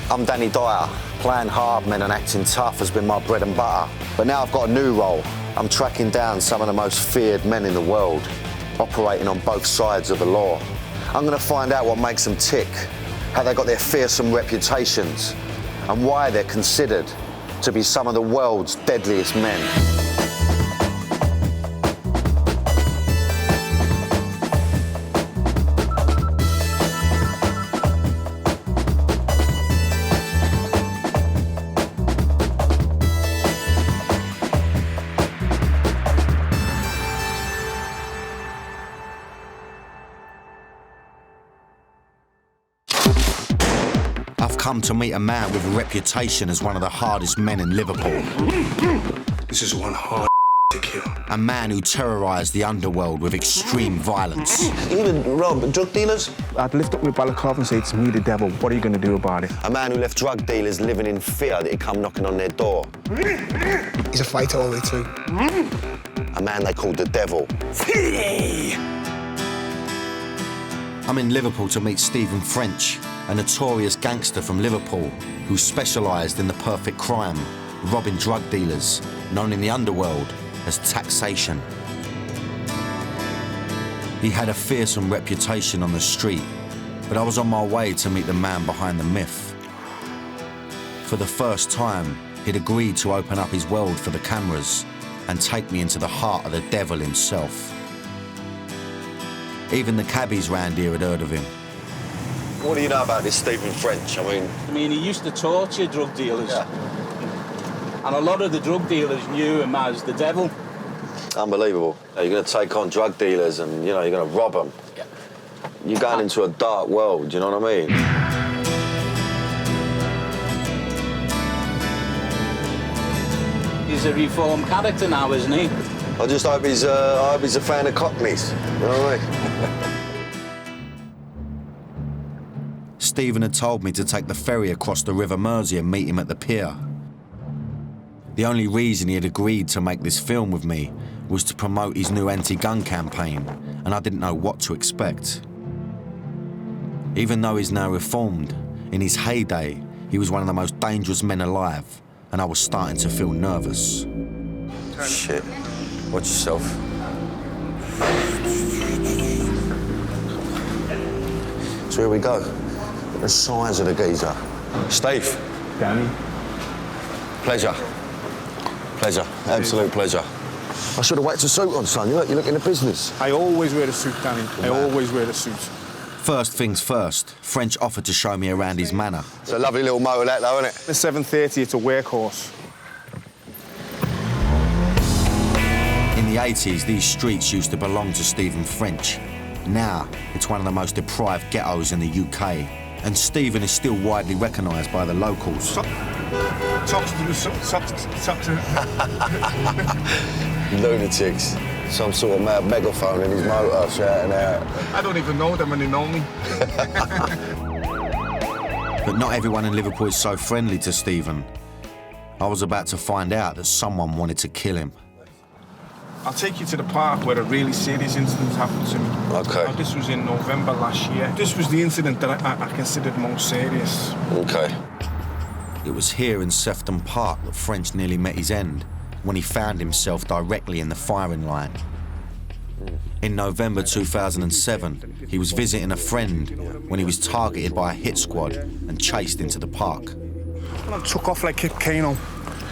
I'm Danny Dyer. Playing hard men and acting tough has been my bread and butter. But now I've got a new role. I'm tracking down some of the most feared men in the world, operating on both sides of the law. I'm going to find out what makes them tick, how they got their fearsome reputations, and why they're considered to be some of the world's deadliest men. I've come to meet a man with a reputation as one of the hardest men in Liverpool. This is one hard to kill. A man who terrorised the underworld with extreme violence. You even rob drug dealers? I'd lift up my balaclava and say, it's me, the devil. What are you going to do about it? A man who left drug dealers living in fear that he'd come knocking on their door. He's a fighter all the way too. A man they called the devil. I'm in Liverpool to meet Stephen French, a notorious gangster from Liverpool who specialised in the perfect crime, robbing drug dealers, known in the underworld as taxation. He had a fearsome reputation on the street, but I was on my way to meet the man behind the myth. For the first time, he'd agreed to open up his world for the cameras and take me into the heart of the devil himself. Even the cabbies round here had heard of him. What do you know about this Stephen French? I mean, he used to torture drug dealers. Yeah. And a lot of the drug dealers knew him as the devil. Unbelievable. You're going to take on drug dealers and, you're going to rob them. Yeah. You're going into a dark world, you know what I mean? He's a reformed character now, isn't he? I just hope he's a fan of Cockneys, you know what I mean? Stephen had told me to take the ferry across the River Mersey and meet him at the pier. The only reason he had agreed to make this film with me was to promote his new anti-gun campaign, and I didn't know what to expect. Even though he's now reformed, in his heyday, he was one of the most dangerous men alive, and I was starting to feel nervous. Shit. Watch yourself. So here we go. The size of the geezer. Steve. Danny. Pleasure. Pleasure. Absolute pleasure. I should have waited to suit on, son. You look in the business. I always wear a suit, Danny. I always wear a suit. First things first, French offered to show me around his manor. It's a lovely little motor, that, though, isn't it? The 730, it's a workhorse. In the 80s, these streets used to belong to Stephen French. Now, it's one of the most deprived ghettos in the UK. And Stephen is still widely recognised by the locals. Lunatics. Some sort of mad megaphone in his motor shouting out. I don't even know them and they know me. But not everyone in Liverpool is so friendly to Stephen. I was about to find out that someone wanted to kill him. I'll take you to the park where a really serious incident happened to me. OK. Now, this was in November last year. This was the incident that I considered most serious. OK. It was here in Sefton Park that French nearly met his end when he found himself directly in the firing line. In November 2007, he was visiting a friend when he was targeted by a hit squad and chased into the park. And I took off like Kip Kano,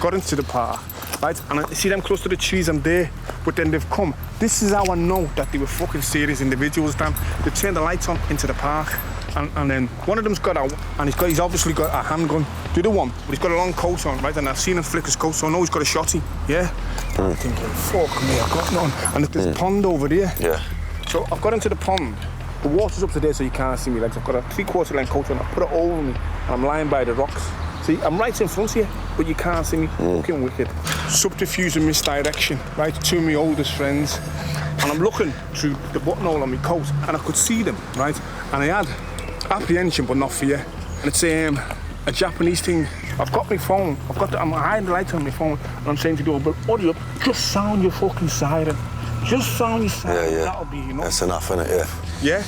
got into the park, right? And I see them close to the trees, I'm there, but then they've come. This is how I know that they were fucking serious individuals, damn. They turned the lights on into the park, and then one of them's got out, and he's obviously got a handgun. The other one, but he's got a long coat on, right? And I've seen him flick his coat, so I know he's got a shotty, yeah? I'm thinking, fuck me, I've got none. And there's a pond over there. Yeah. So I've got into the pond. The water's up to there, so you can't see me legs. I've got a 3/4 length coat on, I put it over me, and I'm lying by the rocks. See, I'm right in front of you, but you can't see me. Fucking wicked. Subterfuge and misdirection, right? Two of my oldest friends. And I'm looking through the buttonhole on my coat, and I could see them, right? And I had apprehension, but not fear. And it's a Japanese thing. I've got my phone. I'm hiding the light on my phone, and I'm saying to the old, but hurry up, just sound your fucking siren. Just sound your siren. Yeah. That'll be enough. That's enough, isn't it? Yeah. Yeah?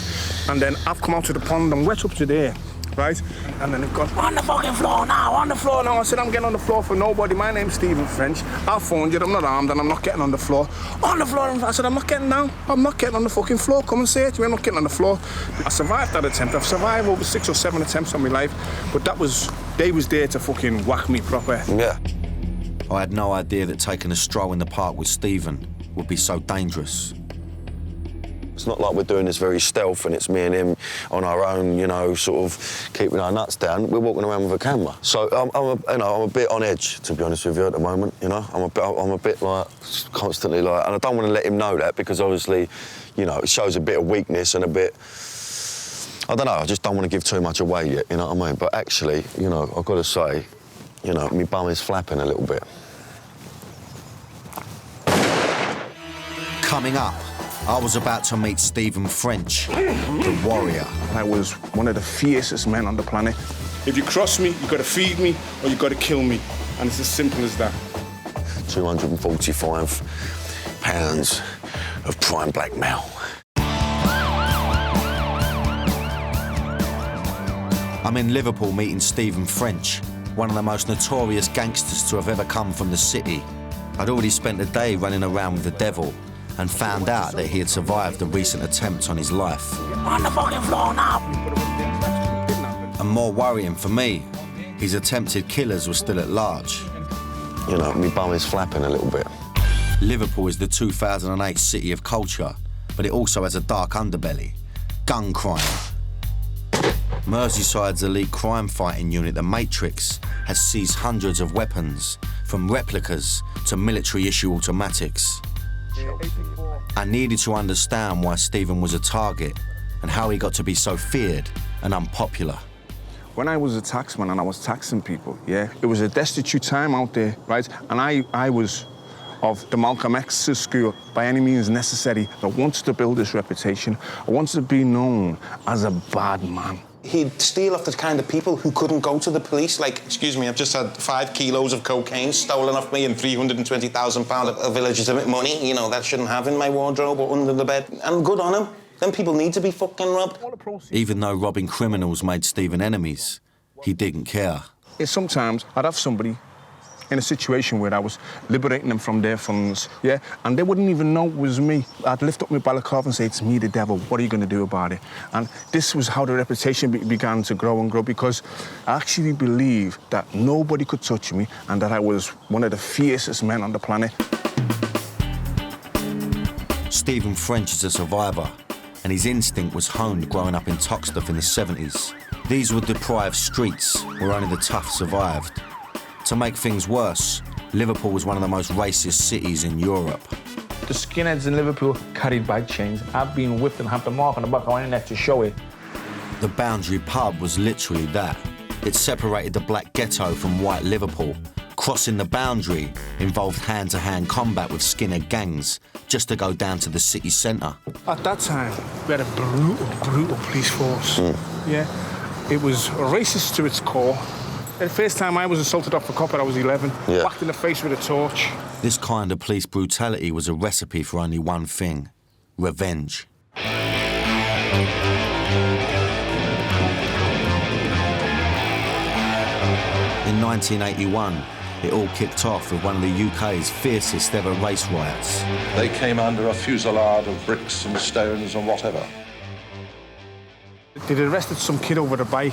And then I've come out to the pond, I'm wet up to there. right? And then they've gone, on the fucking floor now, on the floor now. I said, I'm getting on the floor for nobody. My name's Stephen French. I phoned you, I'm not armed and I'm not getting on the floor. On the floor, I said, I'm not getting down. I'm not getting on the fucking floor. Come and say it to me, I'm not getting on the floor. I survived that attempt. I've survived over 6 or 7 attempts on my life, but they was there to fucking whack me proper. Yeah. I had no idea that taking a stroll in the park with Stephen would be so dangerous. It's not like we're doing this very stealth and it's me and him on our own, you know, sort of keeping our nuts down. We're walking around with a camera. So I'm a bit on edge, to be honest with you, at the moment, you know. I'm a bit like, constantly like, and I don't want to let him know that because obviously, you know, it shows a bit of weakness and a bit, I don't know, I just don't want to give too much away yet, you know what I mean? But actually, you know, I've got to say, you know, my bum is flapping a little bit. Coming up, I was about to meet Stephen French, the warrior. I was one of the fiercest men on the planet. If you cross me, you've got to feed me or you've got to kill me. And it's as simple as that. 245 pounds of prime blackmail. I'm in Liverpool meeting Stephen French, one of the most notorious gangsters to have ever come from the city. I'd already spent a day running around with the devil and found out that he had survived a recent attempt on his life. On the fucking floor now! And more worrying for me, his attempted killers were still at large. You know, my bum is flapping a little bit. Liverpool is the 2008 city of culture, but it also has a dark underbelly, gun crime. Merseyside's elite crime fighting unit, the Matrix, has seized hundreds of weapons, from replicas to military-issue automatics. I needed to understand why Stephen was a target and how he got to be so feared and unpopular. When I was a taxman and I was taxing people, yeah, it was a destitute time out there, right? And I was of the Malcolm X's school, by any means necessary. I wanted to build this reputation. I wanted to be known as a bad man. He'd steal off the kind of people who couldn't go to the police. Like, excuse me, I've just had 5 kilos of cocaine stolen off me and £320,000 of illegitimate money. You know, that shouldn't have in my wardrobe or under the bed. And good on him. Then people need to be fucking robbed. Even though robbing criminals made Stephen enemies, he didn't care. Sometimes I'd have somebody in a situation where I was liberating them from their funds, yeah, and they wouldn't even know it was me. I'd lift up my balaclava and say, it's me, the devil, what are you going to do about it? And this was how the reputation began to grow and grow, because I actually believed that nobody could touch me and that I was one of the fiercest men on the planet. Stephen French is a survivor, and his instinct was honed growing up in Toxteth in the 70s. These were deprived streets where only the tough survived. To make things worse, Liverpool was one of the most racist cities in Europe. The skinheads in Liverpool carried bag chains. I've been whipped and had the mark on the back of my neck to show it. The Boundary pub was literally that. It separated the black ghetto from white Liverpool. Crossing the boundary involved hand-to-hand combat with skinhead gangs just to go down to the city centre. At that time, we had a brutal police force. Yeah, it was racist to its core. The first time I was assaulted off a copper, I was 11, whacked in the face with a torch. This kind of police brutality was a recipe for only one thing: revenge. In 1981, it all kicked off with one of the UK's fiercest ever race riots. They came under a fusillade of bricks and stones and whatever. They'd arrested some kid over the bike.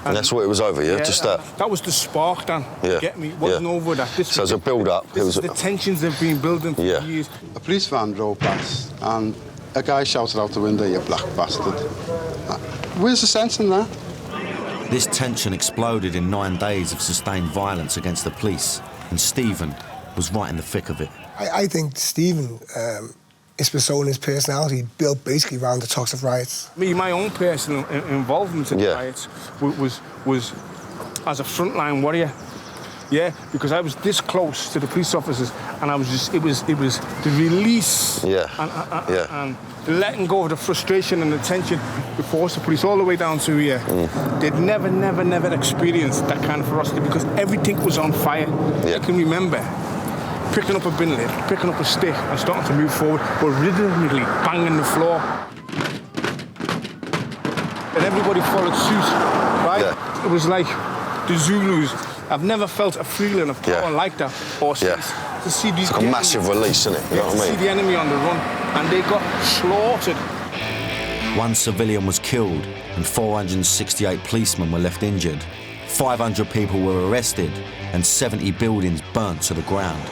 And that's what it was over, yeah? Just that? That was the spark, Dan. Yeah. Get me? It wasn't over that. So as a build-up, it was the tensions they've been building for years. A police van drove past and a guy shouted out the window, "You black bastard." Where's the sense in that? This tension exploded in 9 days of sustained violence against the police, and Stephen was right in the thick of it. I think Stephen, his persona, his personality, built basically around the Toxteth riots. My own personal involvement in the riots was as a frontline warrior. Yeah, because I was this close to the police officers, and I was just, it was the release and the letting go of the frustration and the tension before the police all the way down to here. They'd never experienced that kind of ferocity because everything was on fire. I can remember picking up a bin lid, picking up a stick and starting to move forward, but rhythmically banging the floor. and everybody followed suit, right? Yeah. It was like the Zulus. I've never felt a feeling of power like that, or to see these. It's like a massive release, isn't it? You know what I mean? See the enemy on the run, and they got slaughtered. One civilian was killed and 468 policemen were left injured. 500 people were arrested and 70 buildings burnt to the ground.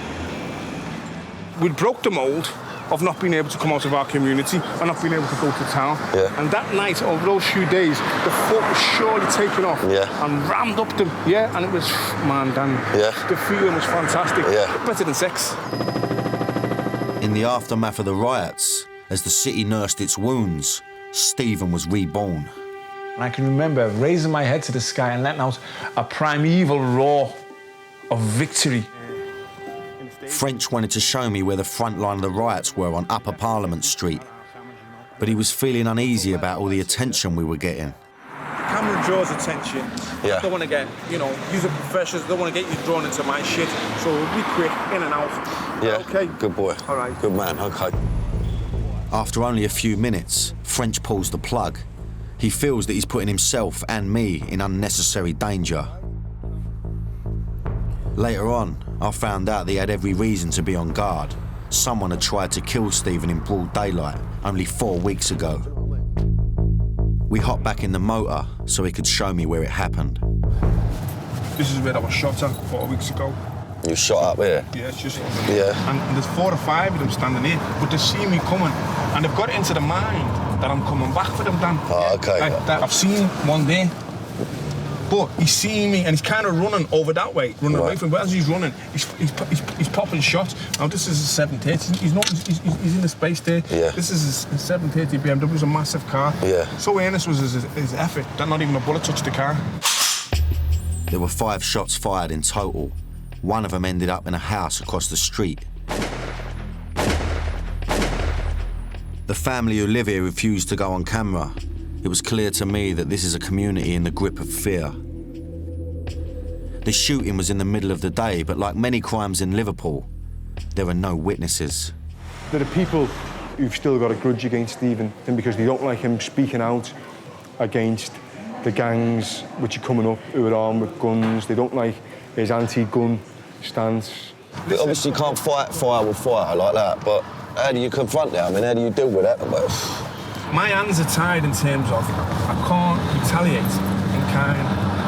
We broke the mould of not being able to come out of our community and not being able to go to town. Yeah. And that night, over those few days, the foot was surely taken off and rammed up them. Yeah, and it was, man, Dan, the feeling was fantastic. Yeah. Better than sex. In the aftermath of the riots, as the city nursed its wounds, Stephen was reborn. And I can remember raising my head to the sky and letting out a primeval roar of victory. French wanted to show me where the front line of the riots were on Upper Parliament Street, but he was feeling uneasy about all the attention we were getting. Camera draws attention. Yeah. I don't want to get, use a professionals. I don't want to get you drawn into my shit. So we'll be quick, in and out. Yeah. Okay. Good boy. All right. Good man. Okay. After only a few minutes, French pulls the plug. He feels that he's putting himself and me in unnecessary danger. Later on, I found out that he had every reason to be on guard. Someone had tried to kill Stephen in broad daylight only 4 weeks ago. We hopped back in the motor so he could show me where it happened. This is where I was shot at 4 weeks ago. You shot up here? Yeah, it's just... Yeah. And there's 4 or 5 of them standing here, but they see me coming, and they've got it into the mind that I'm coming back for them, Dan. Oh, okay. Like, that I've seen one day, but he's seeing me, and he's kind of running over that way, running away from me. But as he's running, he's popping shots. Now, this is a 730. He's in the space there. Yeah. This is a 730 BMW. It's a massive car. Yeah. So earnest was his effort that not even a bullet touched the car. There were 5 shots fired in total. One of them ended up in a house across the street. The family who live here refused to go on camera. It was clear to me that this is a community in the grip of fear. The shooting was in the middle of the day, but like many crimes in Liverpool, there are no witnesses. There are people who've still got a grudge against Stephen because they don't like him speaking out against the gangs which are coming up who are armed with guns. They don't like his anti-gun stance. You obviously can't fight fire with fire like that, but how do you confront that? I mean, how do you deal with that? My hands are tied in terms of I can't retaliate in kind,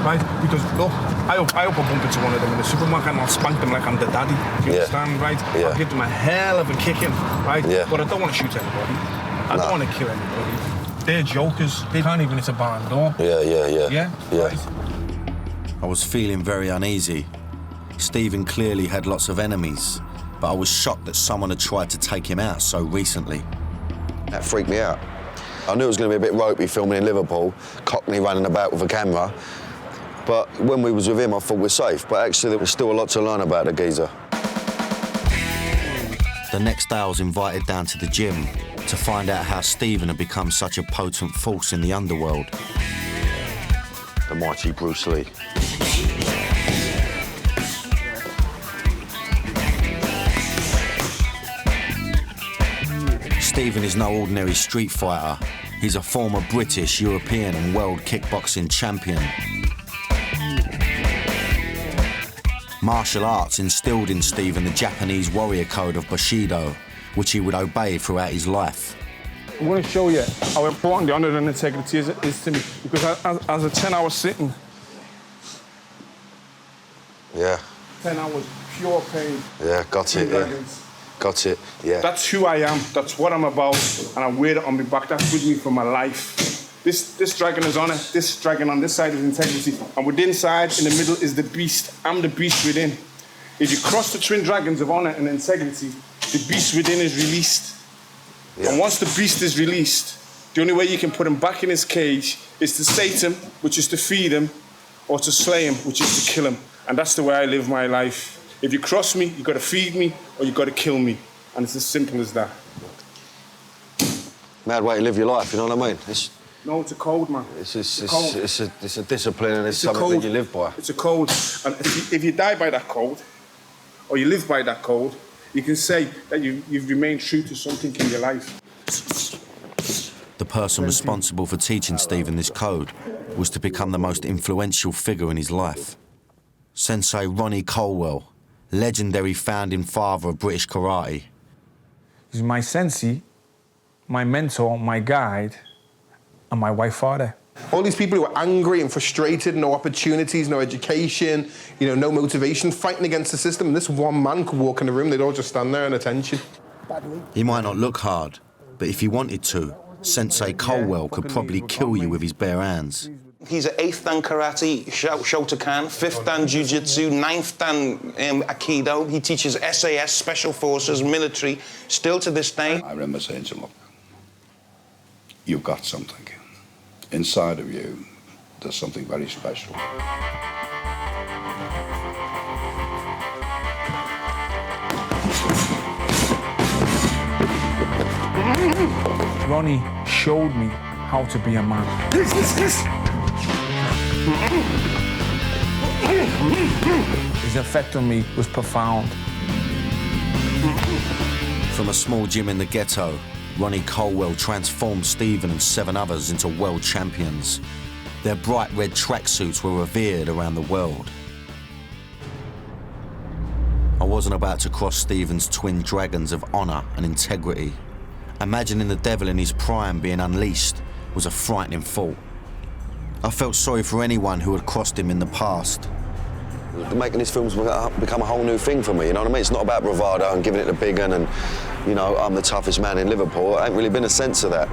right? Because look, I hope I bump into one of them in the supermarket and I'll spank them like I'm the daddy. Do you understand, right? Yeah. I'll give them a hell of a kicking, right? Yeah. But I don't want to shoot anybody. I don't want to kill anybody. They're jokers. They can't even hit a barn door. Yeah. Right? I was feeling very uneasy. Stephen clearly had lots of enemies, but I was shocked that someone had tried to take him out so recently. That freaked me out. I knew it was going to be a bit ropey filming in Liverpool, Cockney running about with a camera. But when we was with him, I thought we're safe. But actually, there was still a lot to learn about the geezer. The next day, I was invited down to the gym to find out how Stephen had become such a potent force in the underworld. The mighty Bruce Lee. Stephen is no ordinary street fighter. He's a former British, European and world kickboxing champion. Martial arts instilled in Stephen the Japanese warrior code of Bushido, which he would obey throughout his life. I'm going to show you how important the honour and integrity is to me. Because as a 10-hour sitting, 10 hours, pure pain. Yeah, got it, dragons. Got it, yeah. That's who I am, that's what I'm about, and I wear it on my back. That's with me for my life. This dragon is honour, this dragon on this side is integrity, and within side, in the middle, is the beast. I'm the beast within. If you cross the twin dragons of honour and integrity, the beast within is released. Yeah. And once the beast is released, the only way you can put him back in his cage is to sate him, which is to feed him, or to slay him, which is to kill him. And that's the way I live my life. If you cross me, you've got to feed me, or you've got to kill me. And it's as simple as that. Mad way to live your life, you know what I mean? No, it's a code, man. It's a discipline and it's something that you live by. It's a code. And if you die by that code, or you live by that code, you can say that you've remained true to something in your life. The person responsible for teaching Stephen this code was to become the most influential figure in his life. Sensei Ronnie Colwell, legendary founding father of British karate. He's my sensei, my mentor, my guide, and my wife father. All these people who are angry and frustrated, no opportunities, no education, no motivation, fighting against the system. And this one man could walk in the room, they'd all just stand there in attention. He might not look hard, but if he wanted to, Sensei Colwell could probably kill you with his bare hands. He's an 8th dan karate Shotokan, 5th dan jiu-jitsu, 9th dan aikido. He teaches SAS, special forces, military, still to this day. I remember saying to him, look, you've got something. Inside of you, there's something very special. Ronnie showed me how to be a man. His effect on me was profound. From a small gym in the ghetto, Ronnie Colwell transformed Stephen and 7 others into world champions. Their bright red tracksuits were revered around the world. I wasn't about to cross Stephen's twin dragons of honour and integrity. Imagining the devil in his prime being unleashed was a frightening thought. I felt sorry for anyone who had crossed him in the past. Making these films become a whole new thing for me, you know what I mean? It's not about bravado and giving it the big one and, I'm the toughest man in Liverpool. I ain't really been a sense of that.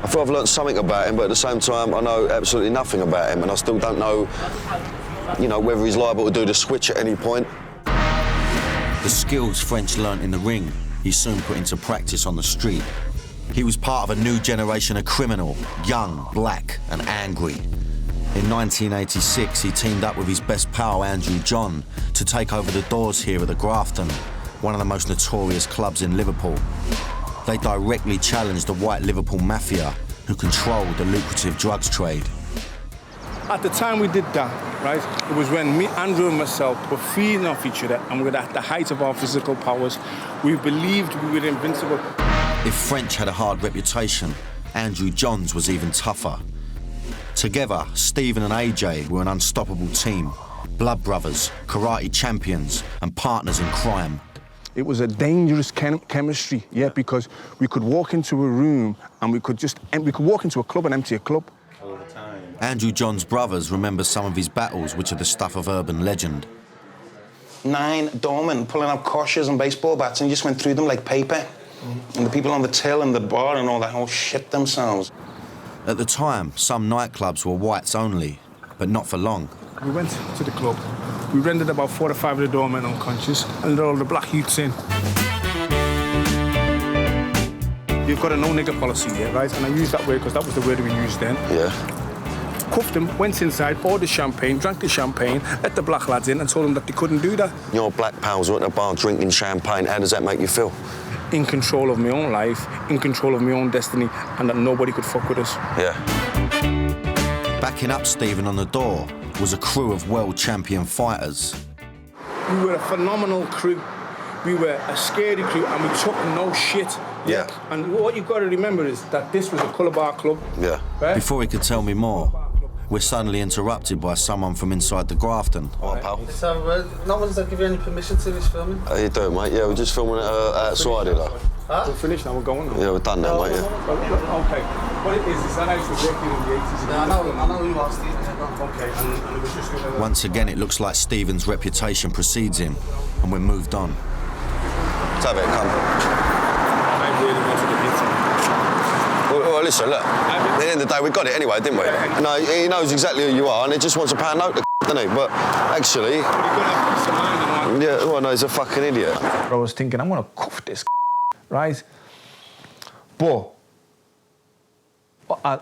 I feel I've learnt something about him, but at the same time, I know absolutely nothing about him, and I still don't know, whether he's liable to do the switch at any point. The skills French learnt in the ring, he soon put into practice on the street. He was part of a new generation of criminal, young, black, and angry. In 1986, he teamed up with his best pal, Andrew John, to take over the doors here at the Grafton, one of the most notorious clubs in Liverpool. They directly challenged the white Liverpool mafia, who controlled the lucrative drugs trade. At the time we did that, right, it was when me, Andrew and myself were feeding off each other and we were at the height of our physical powers. We believed we were invincible. If French had a hard reputation, Andrew Johns was even tougher. Together, Stephen and AJ were an unstoppable team. Blood brothers, karate champions, and partners in crime. It was a dangerous chemistry, because we could walk into a room and we could walk into a club and empty a club. All the time. Andrew John's brothers remember some of his battles, which are the stuff of urban legend. 9 doormen pulling out koshers and baseball bats and just went through them like paper. And the people on the till and the bar and all that all shit themselves. At the time, some nightclubs were whites only, but not for long. We went to the club. We rendered about 4 or 5 of the doormen unconscious and let all the black youths in. You've got a no nigger policy here, right? And I use that word because that was the word we used then. Yeah. Cuffed them, went inside, ordered champagne, drank the champagne, let the black lads in and told them that they couldn't do that. Your black pals are at the bar drinking champagne. How does that make you feel? In control of my own life, in control of my own destiny, and that nobody could fuck with us. Yeah. Backing up Stephen on the door was a crew of world champion fighters. We were a phenomenal crew. We were a scary crew, and we took no shit. Yeah. And what you've got to remember is that this was a colour bar club. Yeah. Right? Before he could tell me more, we're suddenly interrupted by someone from inside the Grafton. All right, pal. So, no one's give you any permission to this filming? How you doing, mate? Yeah, we're just filming it outside here, though. Huh? We're finished now, we're going now. Yeah, we're done now, mate, yeah. Okay. What it is that I used to work in the 80s. Yeah, I know who you are, Steve. Okay, and it was just... Once again, it looks like Stephen's reputation precedes him, and we're moved on. Let's have it, come. I really wanted to hit him. Well, listen, look. At the end of the day, we got it anyway, didn't we? No, he knows exactly who you are, and he just wants a pound note to doesn't he? But actually... You've got to have peace of mind and yeah, well, no, he's a fucking idiot. I was thinking, I'm going to cuff this, right? But,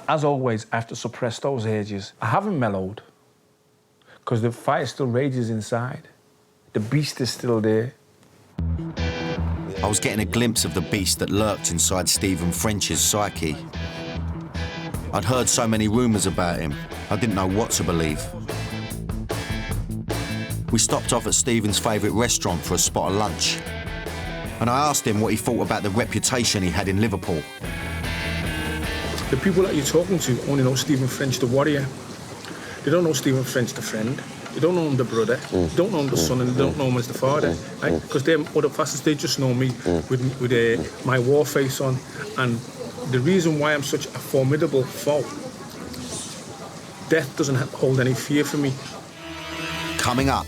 as always, I have to suppress those urges. I haven't mellowed, because the fire still rages inside. The beast is still there. I was getting a glimpse of the beast that lurked inside Stephen French's psyche. I'd heard so many rumours about him, I didn't know what to believe. We stopped off at Stephen's favourite restaurant for a spot of lunch. And I asked him what he thought about the reputation he had in Liverpool. The people that you're talking to only know Stephen French, the warrior. They don't know Stephen French, the friend. They don't know him, the brother. They don't know him, the son, and they don't know him as the father. Because they're other facets, they just know me with my war face on. And the reason why I'm such a formidable foe, death doesn't hold any fear for me. Coming up,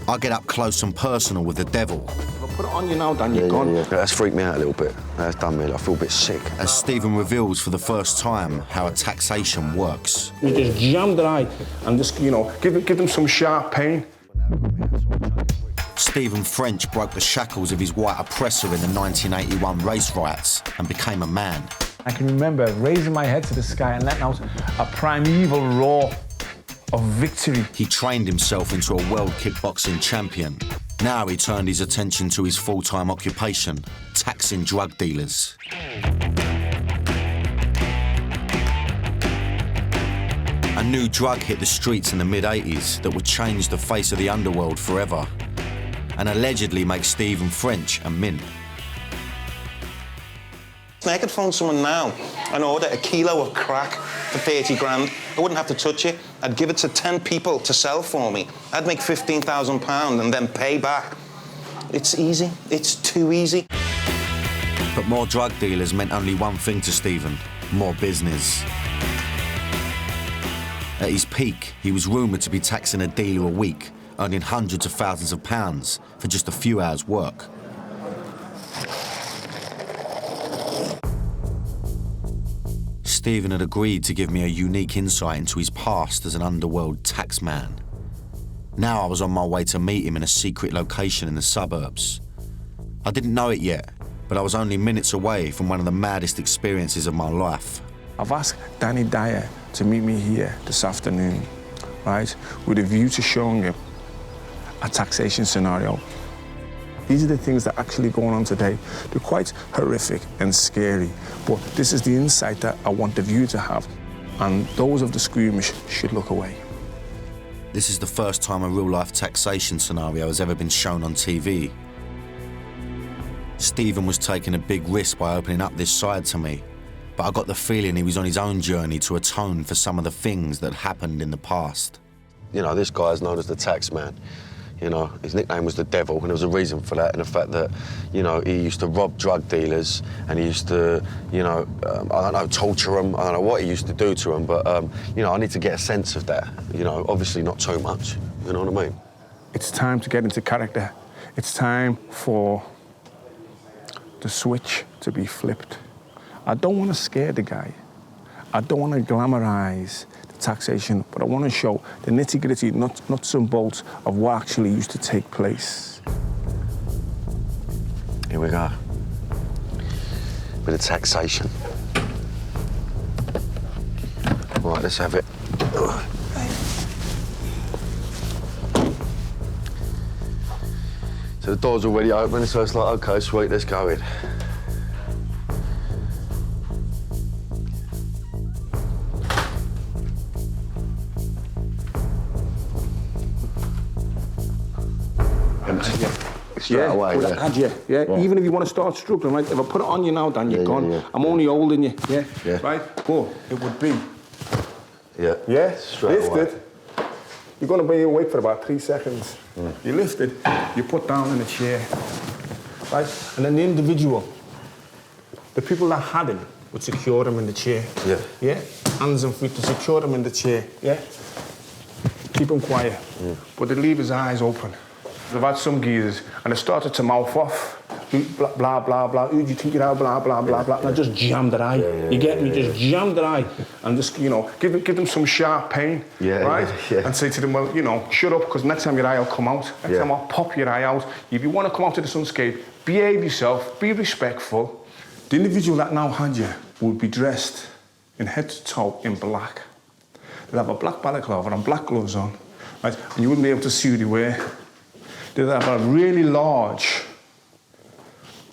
I get up close and personal with the devil. If I put it on you now, Dan, you're gone. Yeah. That's freaked me out a little bit. That's done me. I feel a bit sick. As Stephen reveals for the first time how a taxation works. You just jam their eye and just, you know, give them some sharp pain. Stephen French broke the shackles of his white oppressor in the 1981 race riots and became a man. I can remember raising my head to the sky and letting out a primeval roar of victory. He trained himself into a world kickboxing champion. Now he turned his attention to his full-time occupation, taxing drug dealers. A new drug hit the streets in the mid-80s that would change the face of the underworld forever and allegedly make Stephen French a mint. I could phone someone now and order a kilo of crack for 30 grand. I wouldn't have to touch it. I'd give it to 10 people to sell for me. I'd make £15,000 and then pay back. It's easy. It's too easy. But more drug dealers meant only one thing to Stephen: more business. At his peak, he was rumoured to be taxing a dealer a week, earning hundreds of thousands of pounds for just a few hours' work. Stephen had agreed to give me a unique insight into his past as an underworld taxman. Now I was on my way to meet him in a secret location in the suburbs. I didn't know it yet, but I was only minutes away from one of the maddest experiences of my life. I've asked Danny Dyer to meet me here this afternoon, right, with a view to showing him a taxation scenario. These are the things that are actually going on today. They're quite horrific and scary, but this is the insight that I want the viewer to have, and those of the squeamish should look away. This is the first time a real-life taxation scenario has ever been shown on TV. Stephen was taking a big risk by opening up this side to me, but I got the feeling he was on his own journey to atone for some of the things that happened in the past. You know, this guy is known as the tax man. You know, his nickname was the Devil, and there was a reason for that, in the fact that, you know, he used to rob drug dealers, and he used to, you know, I don't know, torture them. I don't know what he used to do to them, but, you know, I need to get a sense of that. You know, obviously not too much, you know what I mean? It's time to get into character. It's time for the switch to be flipped. I don't want to scare the guy. I don't want to glamorize taxation, but I want to show the nitty-gritty, nuts and bolts of what actually used to take place. Here we go. Bit of taxation. Right, let's have it. So the door's already open, so it's like, OK, sweet, let's go in. Yeah, even if you want to start struggling, right? If I put it on you now, Dan, you're gone. Yeah. I'm only holding you, Yeah. right? But it would be, Yeah. Straight lifted. away. You're going to be awake for about 3 seconds. You lift it, you put down in a chair, right? And then the individual, the people that had him would secure him in the chair. Yeah? Hands and feet to secure him in the chair, yeah? Keep him quiet, but they leave his eyes open. I've had some geezers, and they started to mouth off, blah, blah, blah, blah, who do you think you are, blah, blah, blah, blah, and I just jammed their eye. You get me? Just jammed their eye, and just, you know, give them some sharp pain, right? And say to them, well, you know, shut up, because next time your eye will come out. Next time I'll pop your eye out. If you want to come out to the sunscape, behave yourself, be respectful. The individual that now had you would be dressed in head to toe in black. They'd have a black balaclava and black gloves on, right? And you wouldn't be able to see who they were. They'd have a really large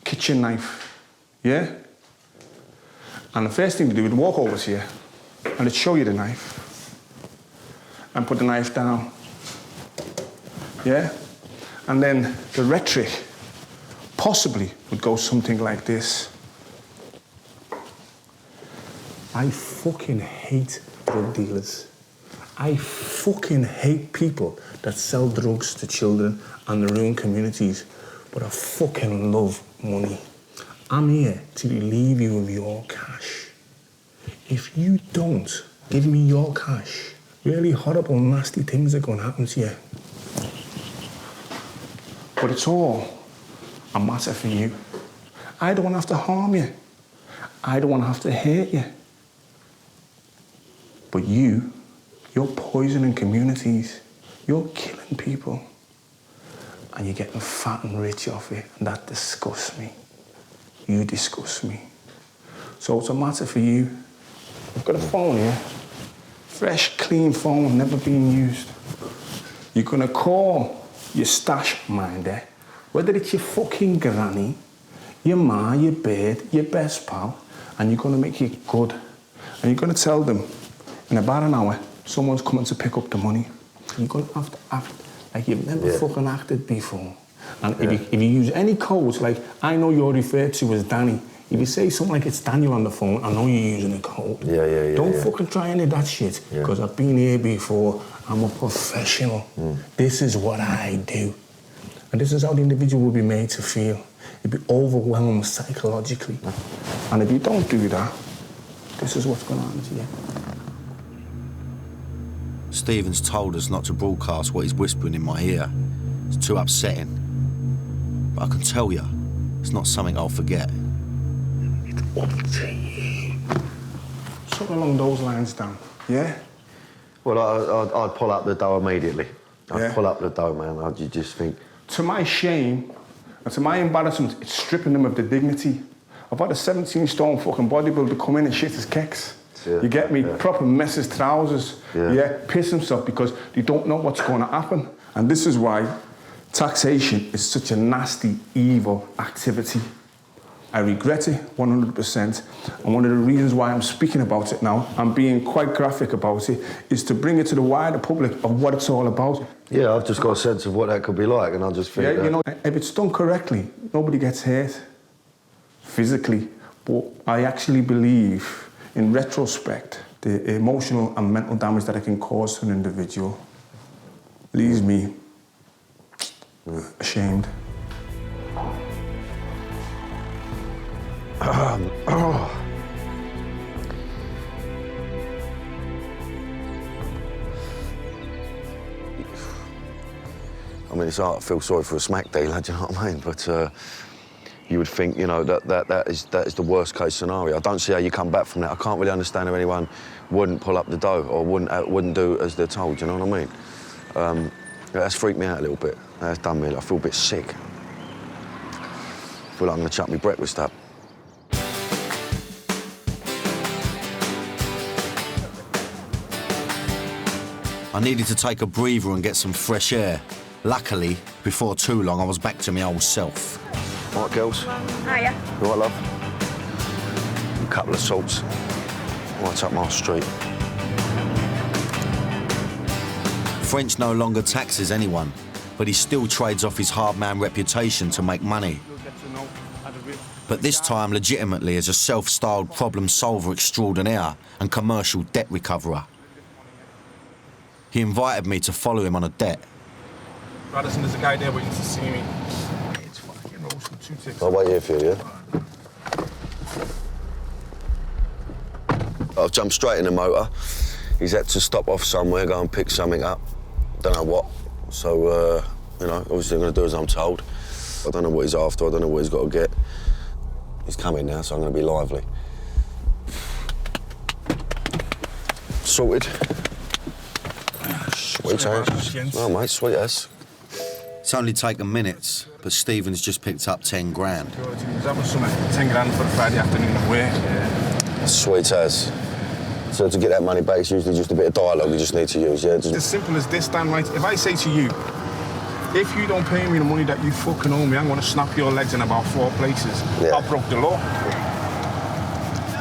kitchen knife, yeah? And the first thing to do would walk over to you and they'd show you the knife and put the knife down, yeah? And then the rhetoric possibly would go something like this. I fucking hate drug dealers. I fucking hate people that sell drugs to children and they ruin communities. But I fucking love money. I'm here to relieve you of your cash. If you don't give me your cash, really horrible, nasty things are going to happen to you. But it's all a matter for you. I don't want to have to harm you. I don't want to have to hurt you. But you're poisoning communities. You're killing people. And you're getting fat and rich off it, and that disgusts me. You disgust me. So it's a matter for you. I've got a phone here. Fresh, clean phone, never been used. You're gonna call your stash minder, whether it's your fucking granny, your ma, your bird, your best pal, and you're gonna make it good. And you're gonna tell them, in about an hour, someone's coming to pick up the money. You're gonna have to act like you've never fucking acted before. And if you use any codes, like I know you're referred to as Danny, if you say something like it's Daniel on the phone, I know you're using a code. Don't fucking try any of that shit, because I've been here before. I'm a professional. This is what I do. And this is how the individual will be made to feel. You'll be overwhelmed psychologically. And if you don't do that, this is what's going to happen to you. Stephen's told us not to broadcast what he's whispering in my ear. It's too upsetting. But I can tell you, it's not something I'll forget. It's up to you. Something along those lines, Dan. Yeah? Well, I'd pull up the dough immediately. I'd pull up the dough, man. I'd just think... To my shame and to my embarrassment, it's stripping them of the dignity. I've had a 17-stone fucking bodybuilder come in and shit his kecks. You get me? Proper mess his trousers. Piss himself because they don't know what's going to happen. And this is why taxation is such a nasty, evil activity. I regret it 100%. And one of the reasons why I'm speaking about it now, I'm being quite graphic about it, is to bring it to the wider public of what it's all about. Yeah, I've just got a sense of what that could be like, and I just think you know, if it's done correctly, nobody gets hurt physically. But I actually believe, in retrospect, the emotional and mental damage that it can cause to an individual leaves me ashamed. I mean, it's hard to feel sorry for a smack dealer, do you know what I mean? But you would think, you know, that is the worst case scenario. I don't see how you come back from that. I can't really understand how anyone wouldn't pull up the dough or wouldn't do as they're told, you know what I mean? That's freaked me out a little bit. That's done me. I feel a bit sick. I feel like I'm gonna chuck my breakfast up. I needed to take a breather and get some fresh air. Luckily, before too long, I was back to my old self. All right, girls? Hiya. You all right, love? A couple of salts. Right up my street. French no longer taxes anyone, but he still trades off his hard man reputation to make money. But this time legitimately as a self-styled problem solver extraordinaire and commercial debt recoverer. He invited me to follow him on a debt. Radisson, there's a guy there waiting to see me. It's fucking roasting 2 ticks. I'll wait here for you, yeah? I've jumped straight in the motor. He's had to stop off somewhere, go and pick something up. Don't know what. So, you know, obviously I'm going to do as I'm told. I don't know what he's after, I don't know what he's got to get. He's coming now, so I'm going to be lively. Sorted. Sweet ass. No, mate, sweet ass. It's only taken minutes, but Stephen's just picked up 10 grand. That was something, 10 grand for a Friday afternoon of work. Yeah. Sweet as. So to get that money back, it's usually just a bit of dialogue you just need to use, yeah? Just... As simple as this, Dan, right? If I say to you, if you don't pay me the money that you fucking owe me, I'm going to snap your legs in about 4 places. Yeah. I broke the law.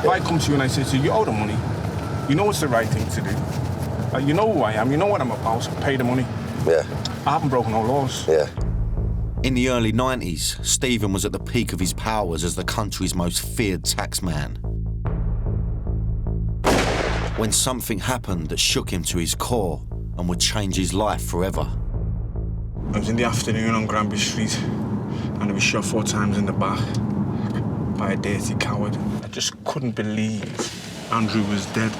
If I come to you and I say to you, you owe the money, you know it's the right thing to do. You know who I am, you know what I'm about, so pay the money. Yeah. I haven't broken no laws. Yeah. In the early 90s, Stephen was at the peak of his powers as the country's most feared taxman. When something happened that shook him to his core and would change his life forever. I was in the afternoon on Granby Street and I was shot 4 times in the back by a dirty coward. I just couldn't believe Andrew was dead.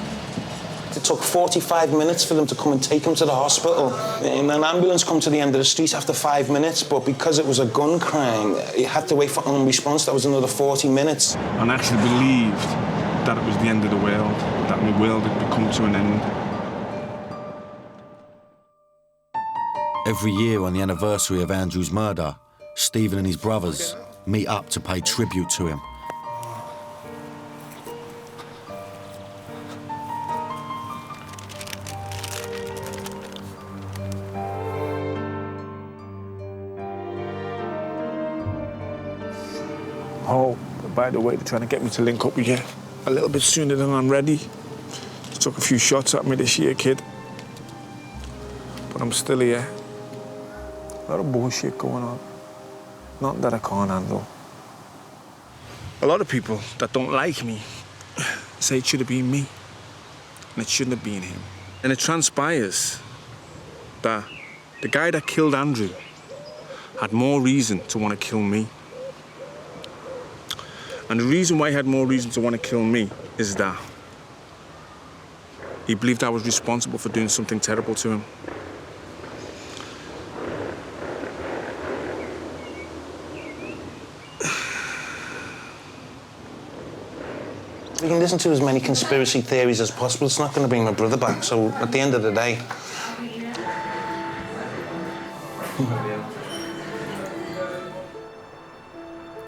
It took 45 minutes for them to come and take him to the hospital. And an ambulance come to the end of the street after 5 minutes, but because it was a gun crime, you had to wait for a response. That was another 40 minutes. And I actually believed that it was the end of the world, that my world had come to an end. Every year on the anniversary of Andrew's murder, Stephen and his brothers meet up to pay tribute to him. Oh, by the way, they're trying to get me to link up with you a little bit sooner than I'm ready. They took a few shots at me this year, kid. But I'm still here. A lot of bullshit going on. Nothing that I can't handle. A lot of people that don't like me say it should have been me, and it shouldn't have been him. And it transpires that the guy that killed Andrew had more reason to want to kill me. And the reason why he had more reason to want to kill me is that he believed I was responsible for doing something terrible to him. We can listen to as many conspiracy theories as possible. It's not going to bring my brother back, so at the end of the day...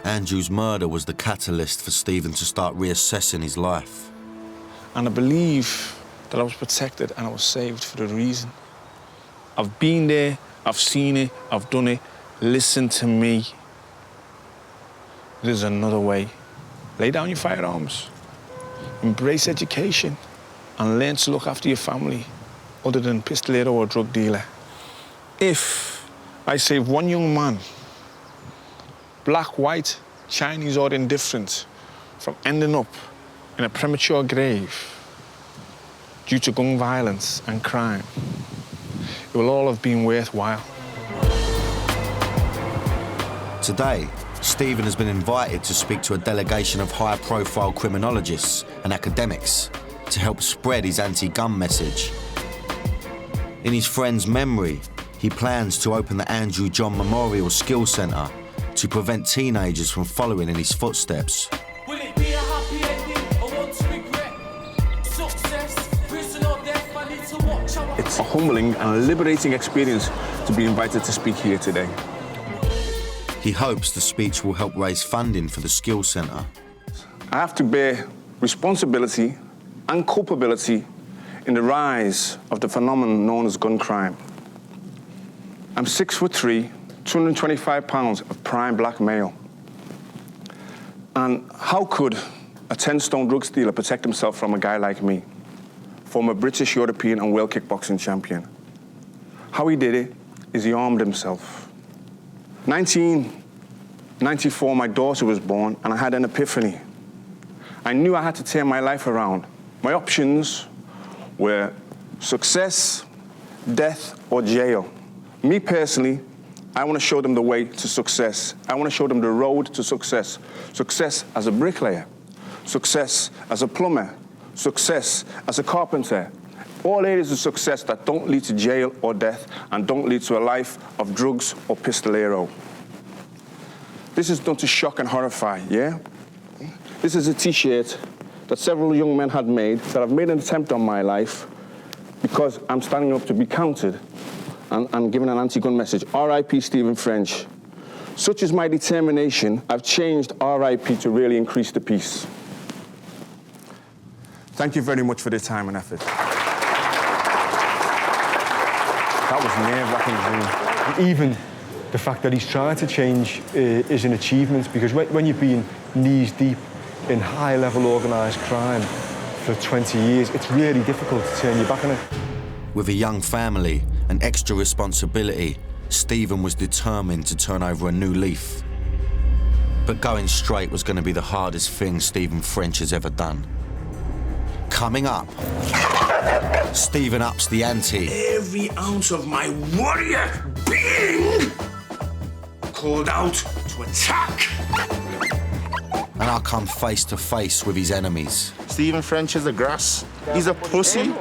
Andrew's murder was the catalyst for Stephen to start reassessing his life. And I believe that I was protected and I was saved for a reason. I've been there, I've seen it, I've done it. Listen to me. There's another way. Lay down your firearms. Embrace education and learn to look after your family other than pistolero or drug dealer. If I save one young man, black, white, Chinese or indifferent, from ending up in a premature grave due to gun violence and crime, it will all have been worthwhile. Today, Stephen has been invited to speak to a delegation of high-profile criminologists and academics to help spread his anti-gun message. In his friend's memory, he plans to open the Andrew John Memorial Skills Centre to prevent teenagers from following in his footsteps. Will it be a happy ending or one to regret? Success, prison or death, I need to watch our... It's a humbling and liberating experience to be invited to speak here today. He hopes the speech will help raise funding for the Skills Centre. I have to bear responsibility and culpability in the rise of the phenomenon known as gun crime. I'm 6'3", 225 pounds of prime black male. And how could a 10-stone drug dealer protect himself from a guy like me, former British, European and world kickboxing champion? How he did it is he armed himself. 1994, my daughter was born, and I had an epiphany. I knew I had to turn my life around. My options were success, death, or jail. Me personally, I want to show them the way to success. I want to show them the road to success. Success as a bricklayer, success as a plumber, success as a carpenter. All areas of success that don't lead to jail or death and don't lead to a life of drugs or pistolero. This is done to shock and horrify, yeah? This is a T-shirt that several young men had made that I've made an attempt on my life because I'm standing up to be counted and giving an anti-gun message. R.I.P. Stephen French. Such is my determination, I've changed R.I.P. to really increase the peace. Thank you very much for the time and effort. That was nerve-wracking. Even the fact that he's trying to change is an achievement, because when you've been knees deep in high-level organised crime for 20 years, it's really difficult to turn your back on it. With a young family and extra responsibility, Stephen was determined to turn over a new leaf. But going straight was going to be the hardest thing Stephen French has ever done. Coming up, Stephen ups the ante. Every ounce of my warrior being called out to attack. And I'll come face to face with his enemies. Stephen French is a grass. He's a pussy.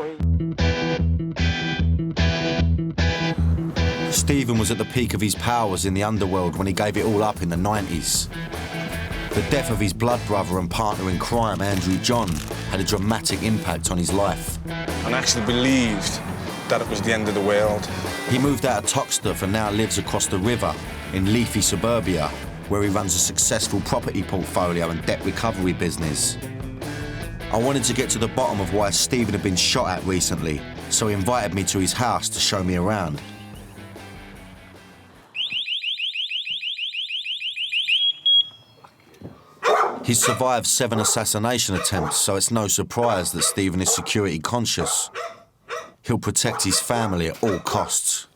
Stephen was at the peak of his powers in the underworld when he gave it all up in the 90s. The death of his blood brother and partner in crime, Andrew John, had a dramatic impact on his life. And actually believed that it was the end of the world. He moved out of Toxteth and now lives across the river in leafy suburbia, where he runs a successful property portfolio and debt recovery business. I wanted to get to the bottom of why Stephen had been shot at recently, so he invited me to his house to show me around. He's survived 7 assassination attempts, so it's no surprise that Stephen is security conscious. He'll protect his family at all costs.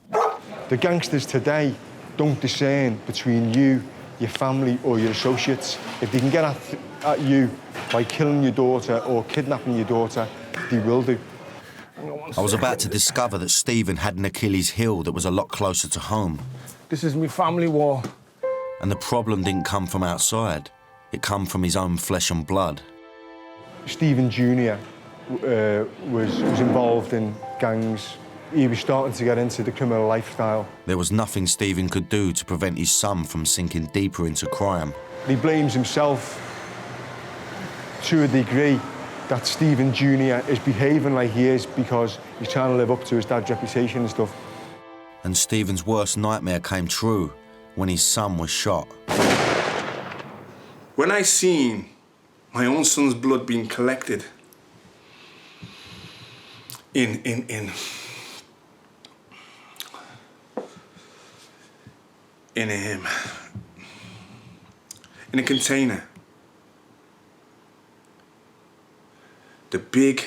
The gangsters today don't discern between you, your family or your associates. If they can get at you by killing your daughter or kidnapping your daughter, they will do. I was about to discover that Stephen had an Achilles heel that was a lot closer to home. This is my family war. And the problem didn't come from outside. It come from his own flesh and blood. Stephen Jr. was involved in gangs. He was starting to get into the criminal lifestyle. There was nothing Stephen could do to prevent his son from sinking deeper into crime. He blames himself to a degree that Stephen Jr. is behaving like he is because he's trying to live up to his dad's reputation and stuff. And Stephen's worst nightmare came true when his son was shot. When I seen my own son's blood being collected in a container, the big,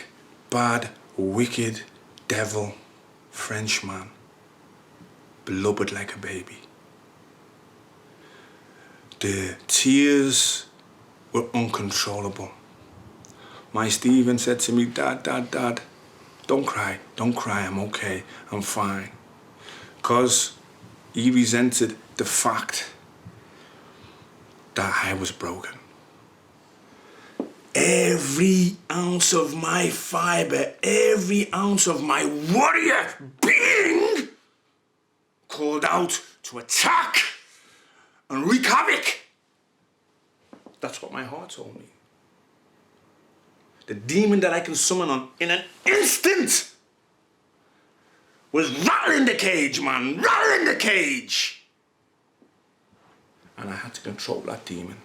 bad, wicked devil Frenchman, beloved like a baby. The tears were uncontrollable. My Stephen said to me, Dad, don't cry, I'm okay, I'm fine. 'Cause he resented the fact that I was broken. Every ounce of my fiber, every ounce of my warrior being called out to attack and wreak havoc. That's what my heart told me. The demon that I can summon on in an instant was rattling the cage, man, rattling the cage. And I had to control that demon.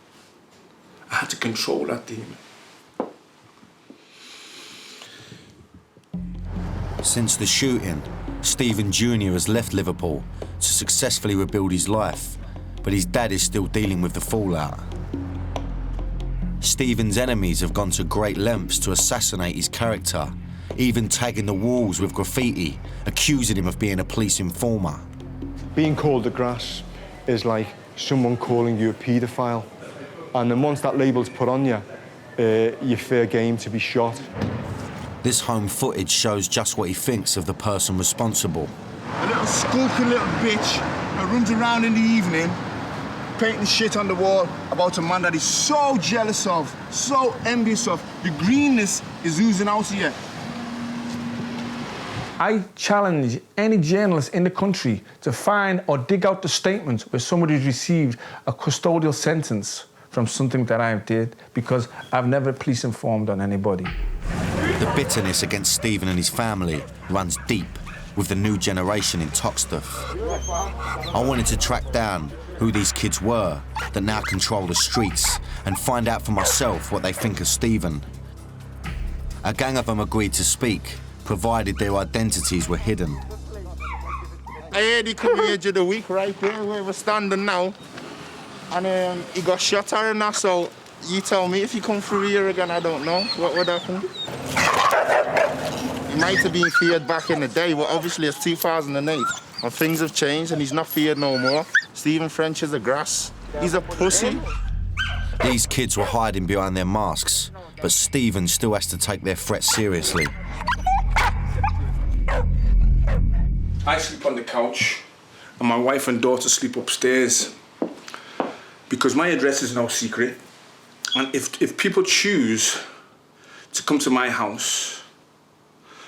I had to control that demon. Since the shooting, Stephen Jr. has left Liverpool to successfully rebuild his life, but his dad is still dealing with the fallout. Stephen's enemies have gone to great lengths to assassinate his character, even tagging the walls with graffiti, accusing him of being a police informer. Being called a grass is like someone calling you a paedophile. And then once that label's put on you, you're fair game to be shot. This home footage shows just what he thinks of the person responsible. A little skulking little bitch that runs around in the evening painting shit on the wall about a man that he's so jealous of, so envious of. The greenness is oozing out of you. I challenge any journalist in the country to find or dig out the statements where somebody's received a custodial sentence from something that I did, because I've never police informed on anybody. The bitterness against Stephen and his family runs deep with the new generation in Toxteth. I wanted to track down who these kids were that now control the streets and find out for myself what they think of Stephen. A gang of them agreed to speak, provided their identities were hidden. I heard he come here the week right there where we're standing now. And he got shot at and that, so you tell me if he come through here again, I don't know. What would happen? might have been feared back in the day, but obviously it's 2008 and things have changed and he's not feared no more. Stephen French is a grass. He's a pussy. These kids were hiding behind their masks, but Stephen still has to take their threat seriously. I sleep on the couch and my wife and daughter sleep upstairs because my address is no secret. And if people choose to come to my house,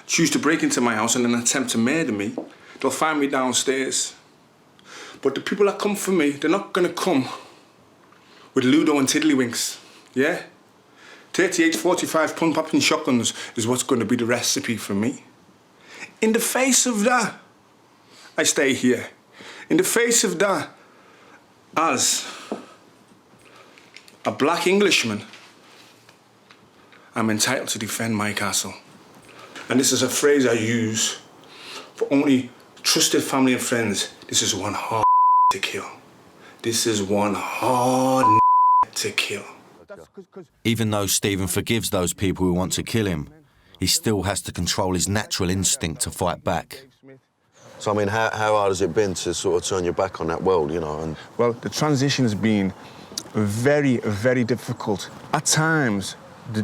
choose to break into my house and then attempt to murder me, they'll find me downstairs. But the people that come for me, they're not gonna come with Ludo and Tiddlywinks, yeah? 38, 45 pun-popping shotguns is what's gonna be the recipe for me. In the face of that, I stay here. In the face of that, as a black Englishman, I'm entitled to defend my castle. And this is a phrase I use for only trusted family and friends. This is one hard to kill. This is one hard to kill. Even though Stephen forgives those people who want to kill him, he still has to control his natural instinct to fight back. So, I mean, how hard has it been to sort of turn your back on that world, you know? And Well, the transition has been very, very difficult. At times, the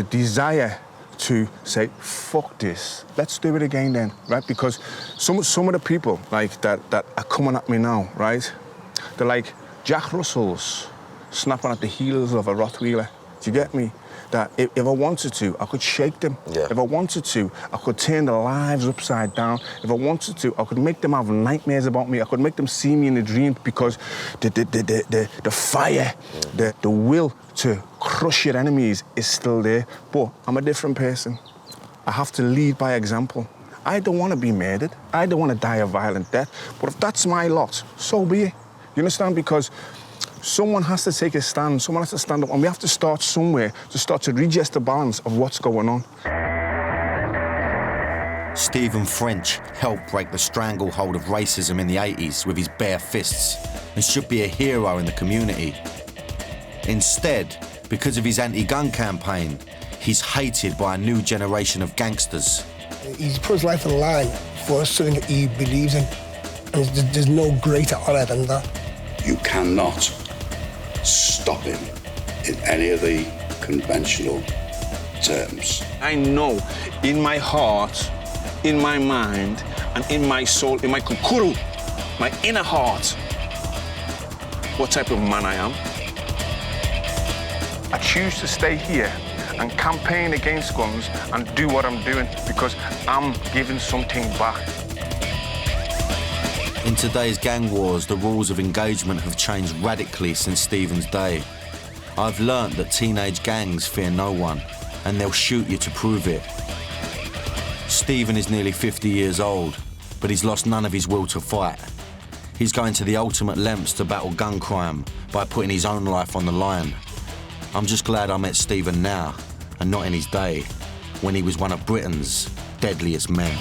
desire to say, fuck this, let's do it again then, right? Because some of the people like that are coming at me now, right? They're like Jack Russells snapping at the heels of a Rottweiler. Do you get me? That if I wanted to, I could shake them. Yeah. If I wanted to, I could turn their lives upside down. If I wanted to, I could make them have nightmares about me. I could make them see me in a dream because the fire, the will to crush your enemies is still there. But I'm a different person. I have to lead by example. I don't want to be murdered. I don't want to die a violent death. But if that's my lot, so be it. You understand? Because someone has to take a stand, someone has to stand up, and we have to start somewhere to start to readjust the balance of what's going on. Stephen French helped break the stranglehold of racism in the 80s with his bare fists and should be a hero in the community. Instead, because of his anti-gun campaign, he's hated by a new generation of gangsters. He's put his life on the line for something that he believes in, and there's no greater honour than that. You cannot stop him in any of the conventional terms. I know in my heart, in my mind, and in my soul, in my kukuru, my inner heart, what type of man I am. I choose to stay here and campaign against guns and do what I'm doing because I'm giving something back. In today's gang wars, the rules of engagement have changed radically since Stephen's day. I've learnt that teenage gangs fear no one, and they'll shoot you to prove it. Stephen is nearly 50 years old, but he's lost none of his will to fight. He's going to the ultimate lengths to battle gun crime by putting his own life on the line. I'm just glad I met Stephen now, and not in his day, when he was one of Britain's deadliest men.